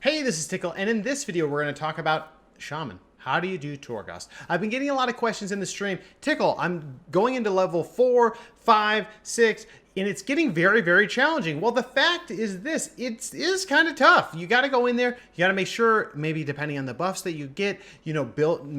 Hey, this is Tiqqle, and in this video, we're going to talk about Shaman. How do you do Torghast? I've been getting a lot of questions in the stream. Tiqqle, I'm going into level 4, 5, 6, and it's getting very, very challenging. Well, the fact is this, it is kind of tough. You got to go in there, you got to make sure, maybe depending on the buffs that you get,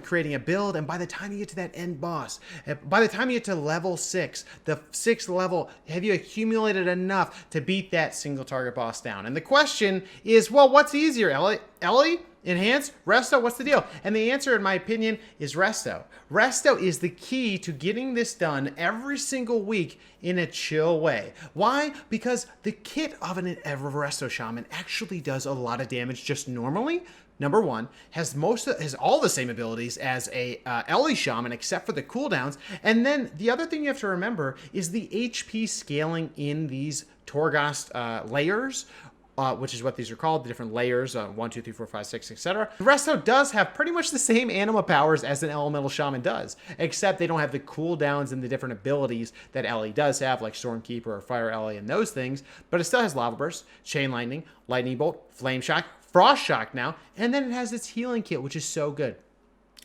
creating a build, and by the time you get to that end boss, by the time you get to level 6, the 6th level, have you accumulated enough to beat that single target boss down? And the question is, well, what's easier, Ellie? Enhance? Resto? What's the deal? And the answer, in my opinion, is Resto. Resto is the key to getting this done every single week in a chill way. Why? Because the kit of a Resto Shaman actually does a lot of damage just normally. Number one, has all the same abilities as a Ellie Shaman except for the cooldowns. And then the other thing you have to remember is the HP scaling in these Torghast layers, which is what these are called, the different layers, 1, 2, 3, 4, 5, 6, etc. Resto does have pretty much the same Anima powers as an Elemental Shaman does, except they don't have the cooldowns and the different abilities that Ellie does have, like Stormkeeper or Fire Ellie and those things, but it still has Lava Burst, Chain Lightning, Lightning Bolt, Flame Shock, Frost Shock now, and then it has its healing kit, which is so good.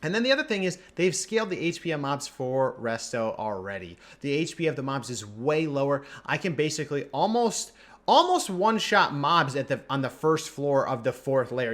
And then the other thing is they've scaled the HP of mobs for Resto already. The HP of the mobs is way lower. I can basically almost one-shot mobs on the first floor of the 4th layer.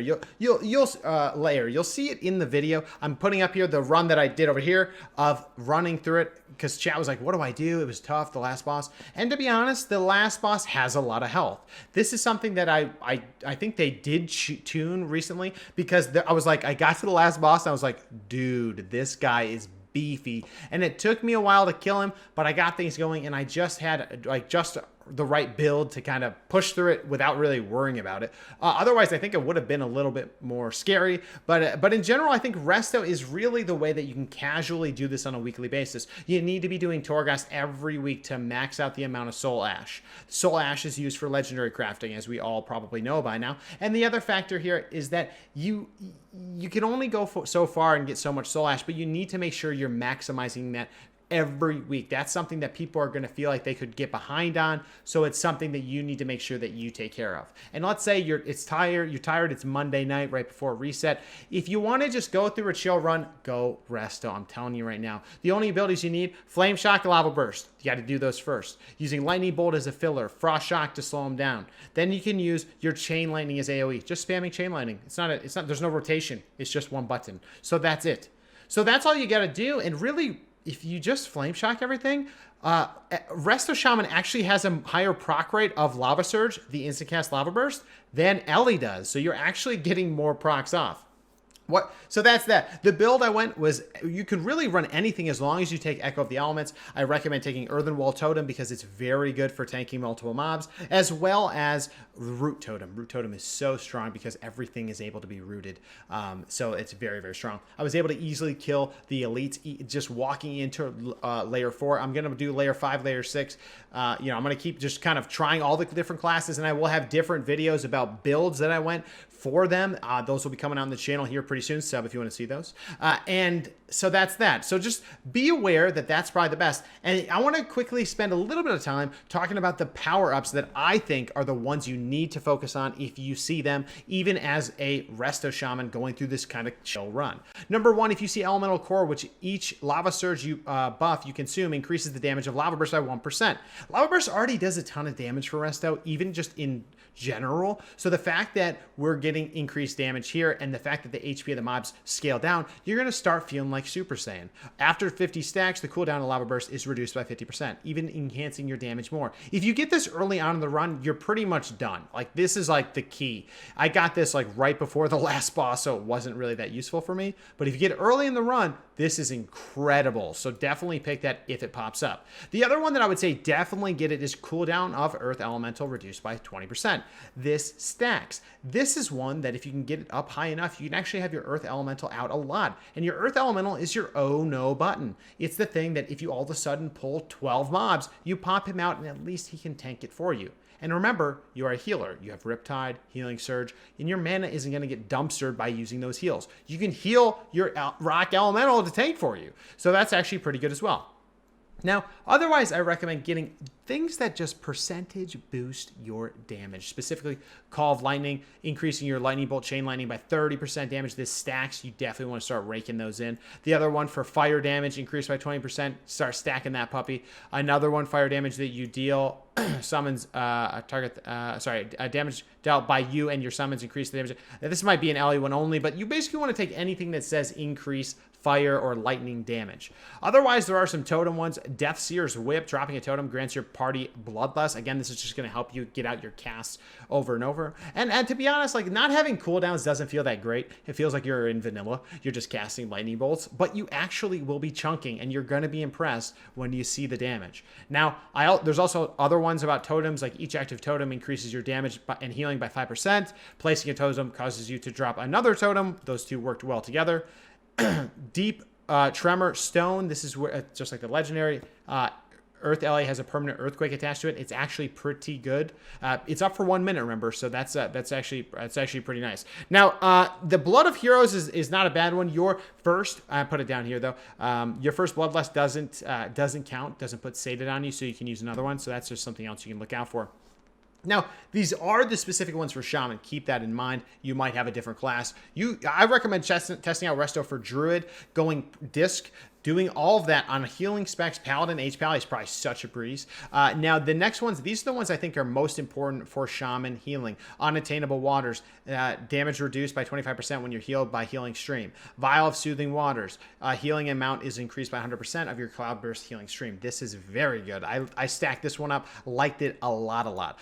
You'll see it in the video. I'm putting up here the run that I did over here of running through it because chat was like, what do I do? It was tough, the last boss. And to be honest, the last boss has a lot of health. This is something that I think they did tune recently because I was like, I got to the last boss and I was like, dude, this guy is beefy. And it took me a while to kill him, but I got things going and I just had just the right build to kind of push through it without really worrying about it. Otherwise, I think it would have been a little bit more scary. But in general, I think Resto is really the way that you can casually do this on a weekly basis. You need to be doing Torghast every week to max out the amount of Soul Ash. Soul Ash is used for legendary crafting, as we all probably know by now. And the other factor here is that you can only go so far and get so much Soul Ash, but you need to make sure you're maximizing that every week. That's something that people are going to feel like they could get behind on. So it's something that you need to make sure that you take care of. And let's say you're tired, it's Monday night right before reset. If you want to just go through a chill run, go Resto. I'm telling you right now. The only abilities you need, Flame Shock, Lava Burst. You got to do those first. Using Lightning Bolt as a filler, Frost Shock to slow them down. Then you can use your Chain Lightning as AoE. Just spamming Chain Lightning. There's no rotation. It's just one button. So that's it. So that's all you got to do. And really, if you just Flame Shock everything, Resto Shaman actually has a higher proc rate of Lava Surge, the instant cast Lava Burst, than Ellie does. So you're actually getting more procs off. So that's that. The build I went was, you can really run anything as long as you take Echo of the Elements. I recommend taking Earthen Wall Totem because it's very good for tanking multiple mobs, as well as Root Totem. Root Totem is so strong because everything is able to be rooted. So it's very, very strong. I was able to easily kill the elites just walking into layer 4. I'm going to do layer 5, layer 6. I'm going to keep just kind of trying all the different classes, and I will have different videos about builds that I went for them. Those will be coming out on the channel here pretty soon. Sub if you want to see those. And so that's that. So just be aware that that's probably the best. And I want to quickly spend a little bit of time talking about the power-ups that I think are the ones you need to focus on if you see them, even as a Resto Shaman going through this kind of chill run. Number one, if you see Elemental Core, which each Lava Surge buff you consume increases the damage of Lava Burst by 1%. Lava Burst already does a ton of damage for Resto, even just in general. So the fact that we're getting increased damage here and the fact that the HP of the mobs scale down, you're going to start feeling like Super Saiyan. After 50 stacks, the cooldown of Lava Burst is reduced by 50%, even enhancing your damage more. If you get this early on in the run, you're pretty much done. Like, this is like the key. I got this like right before the last boss, so it wasn't really that useful for me. But if you get early in the run, this is incredible. So definitely pick that if it pops up. The other one that I would say definitely get it is cooldown of Earth Elemental reduced by 20%. This stacks. This is one that if you can get it up high enough, you can actually have your Earth Elemental out a lot. And your Earth Elemental is your oh no button. It's the thing that if you all of a sudden pull 12 mobs, you pop him out and at least he can tank it for you. And remember, you are a healer. You have Riptide, Healing Surge, and your mana isn't going to get dumpstered by using those heals. You can heal your Rock Elemental to tank for you. So that's actually pretty good as well. Now, otherwise, I recommend getting things that just percentage boost your damage. Specifically, Call of Lightning, increasing your lightning bolt chain lightning by 30% damage. This stacks. You definitely want to start raking those in. The other one for fire damage, increased by 20%. Start stacking that puppy. Another one, fire damage that you deal summons a target. Damage dealt by you and your summons increase the damage. Now, this might be an LE one only, but you basically want to take anything that says increase fire or lightning damage. Otherwise, there are some totem ones. Deathseer's Whip, dropping a totem grants your party bloodlust. Again, this is just going to help you get out your casts over and over. And to be honest, like, not having cooldowns doesn't feel that great. It feels like you're in vanilla. You're just casting lightning bolts, but you actually will be chunking, and you're going to be impressed when you see the damage. Now, there's also other ones about totems, like each active totem increases your damage and healing by 5%. Placing a totem causes you to drop another totem. Those two worked well together. Deep Tremor Stone. This is where, just like the legendary, Earth LA has a permanent earthquake attached to it. It's actually pretty good. It's up for 1 minute, remember, so that's actually pretty nice. Now, the Blood of Heroes is not a bad one. Your first, I put it down here though. Your first Bloodlust doesn't count, doesn't put sated on you, so you can use another one. So that's just something else you can look out for. Now, these are the specific ones for Shaman. Keep that in mind. You might have a different class. I recommend testing out Resto for Druid, going Disc, doing all of that on healing specs. Paladin, H-Pally is probably such a breeze. Now, the next ones, these are the ones I think are most important for Shaman healing. Unattainable Waters, damage reduced by 25% when you're healed by Healing Stream. Vial of Soothing Waters, healing amount is increased by 100% of your Cloudburst Healing Stream. This is very good. I stacked this one up, liked it a lot.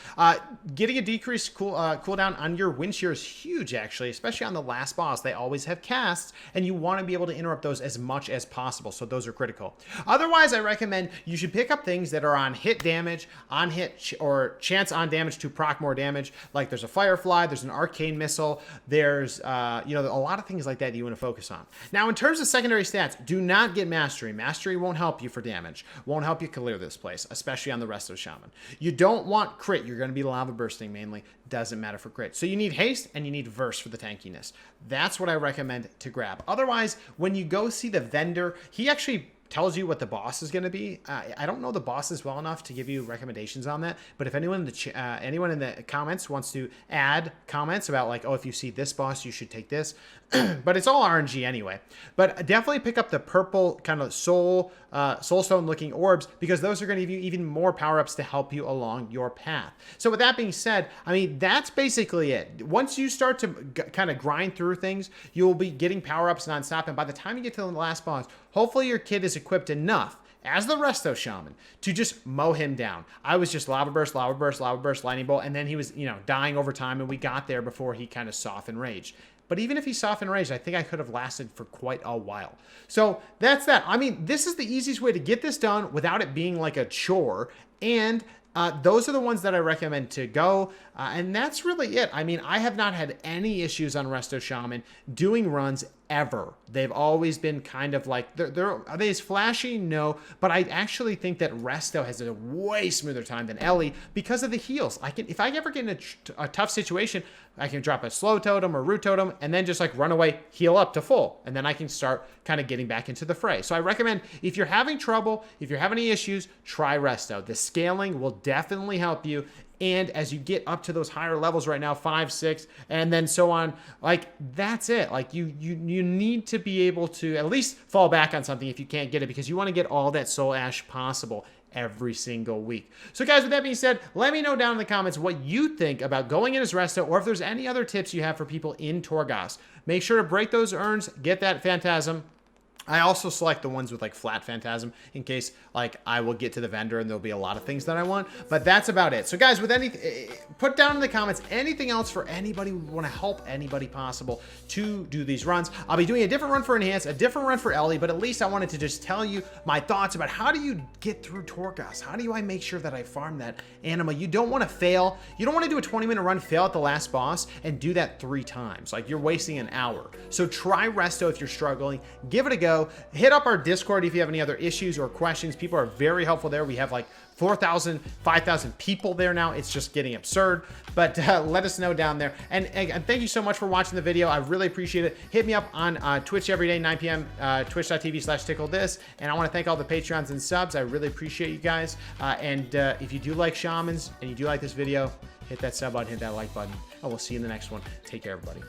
Getting a decreased cooldown on your Wind Shear is huge, actually, especially on the last boss. They always have casts, and you want to be able to interrupt those as much as possible. So those are critical. Otherwise, I recommend you should pick up things that are on hit damage, on hit or chance on damage to proc more damage. Like there's a Firefly, there's an Arcane Missile, there's a lot of things like that you want to focus on. Now, in terms of secondary stats, do not get Mastery. Mastery won't help you for damage, won't help you clear this place, especially on the Resto Shaman. You don't want crit. You're going to be lava bursting mainly. Doesn't matter for crit. So you need haste and you need verse for the tankiness. That's what I recommend to grab. Otherwise, when you go see the vendor, he actually tells you what the boss is going to be. I don't know the bosses well enough to give you recommendations on that, but if anyone in the comments wants to add comments about like, oh, if you see this boss, you should take this, but it's all RNG anyway. But definitely pick up the purple kind of soulstone looking orbs, because those are going to give you even more power-ups to help you along your path. So with that being said, I mean, that's basically it. Once you start to kind of grind through things, you will be getting power-ups nonstop, and by the time you get to the last boss, hopefully your kid is equipped enough as the Resto Shaman to just mow him down. I was just lava burst, lightning bolt, and then he was, dying over time, and we got there before he kind of softened rage. But even if he softened rage, I think I could have lasted for quite a while. So that's that. I mean, this is the easiest way to get this done without it being like a chore. And those are the ones that I recommend to go. And that's really it. I mean, I have not had any issues on Resto Shaman doing runs ever. They've always been kind of like, are they as flashy? No, but I actually think that Resto has a way smoother time than Ellie because of the heals. If I ever get in a tough situation, I can drop a slow totem or root totem and then just like run away, heal up to full, and then I can start kind of getting back into the fray. So I recommend, if you're having trouble, if you're having any issues, try Resto. The scaling will definitely help you. And as you get up to those higher levels right now, 5, 6, and then so on, like, that's it. Like, you need to be able to at least fall back on something if you can't get it, because you want to get all that soul ash possible every single week. So guys, with that being said, let me know down in the comments what you think about going in as Resto, or if there's any other tips you have for people in Torghast. Make sure to break those urns, get that Phantasm. I also select the ones with like flat Phantasm in case like I will get to the vendor and there'll be a lot of things that I want, but that's about it. So guys, with put down in the comments anything else for anybody who want to help anybody possible to do these runs. I'll be doing a different run for Enhance, a different run for Ellie, but at least I wanted to just tell you my thoughts about how do you get through Torghast? How do I make sure that I farm that Anima? You don't want to fail. You don't want to do a 20-minute run, fail at the last boss, and do that 3 times. Like, you're wasting an hour. So try Resto if you're struggling. Give it a go. go. Hit up our Discord if you have any other issues or questions. People are very helpful there. We have like 4,000, 5,000 people there now. It's just getting absurd. But let us know down there. And thank you so much for watching the video. I really appreciate it. Hit me up on Twitch every day, 9 p.m., twitch.tv/tiqqledis. And I want to thank all the Patreons and subs. I really appreciate you guys. And if you do like shamans and you do like this video, hit that sub button, hit that like button. And we'll see you in the next one. Take care, everybody.